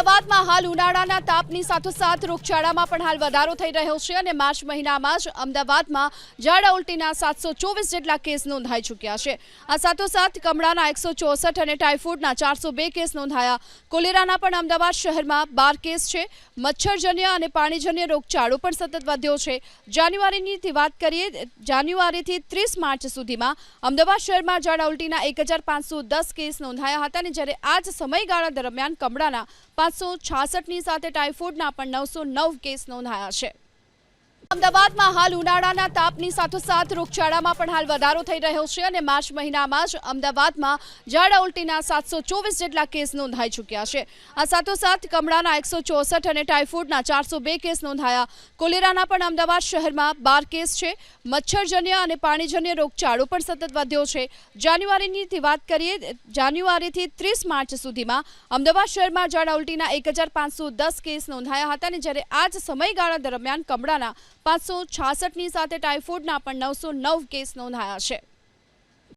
અમદાવાદમાં હાલ ઉનાળાના તાપની સાથોસાથ રોગચાળામાં પણ હાલ વધારો થઈ રહ્યો છે અને માર્ચ મહિનામાં જ અમદાવાદમાં ઝાડા ઉલટીના 724 જેટલા કેસ નોંધાઈ ચૂક્યા છે। આ સાથોસાથ કમળાના 164 અને ટાઇફોઇડના 402 કેસ નોંધાયા। કોલેરાના પણ અમદાવાદ શહેરમાં 12 કેસ છે। મચ્છરજન્ય અને પાણીજન્ય રોગચાળો પણ સતત વધ્યો છે। જાન્યુઆરીની વાત કરીએ, જાન્યુઆરીથી 30 માર્ચ સુધીમાં અમદાવાદ શહેરમાં ઝાડા ઉલટીના 1510 કેસ નોંધાયા હતા અને જ્યારે આ જ સમયગાળા દરમિયાન કમળાના 566ની સાથે ટાઇફોઇડના પણ 909 કેસ નોંધાયા છે। અમદાવાદમાં હાલ ઉનાળાના તાપની સાથોસાથ રોગચાળામાં પણ હાલ વધારો થઈ રહ્યો છે અને માર્ચ મહિનામાં જ અમદાવાદમાં ઝાડા ઉલટીના 724 જેટલા કેસ નોંધાઈ ચૂક્યા છે। આ સાથોસાથ કમળાના 164 અને ટાઇફોઇડના 402 કેસ નોંધાયા। કોલેરાના પણ અમદાવાદ શહેરમાં 12 કેસ છે। મચ્છરજન્ય અને પાણીજન્ય રોગચાળો પણ સતત વધ્યો છે। જાન્યુઆરીની વાત કરીએ, જાન્યુઆરીથી 30 માર્ચ સુધીમાં અમદાવાદ શહેરમાં ઝાડા ઉલટીના 1510 કેસ નોંધાયા હતા અને જ્યારે આ જ સમયગાળા દરમિયાન કમળાના 566ની સાથે ટાઇફોઇડના પણ 909 કેસ નોંધાયા છે।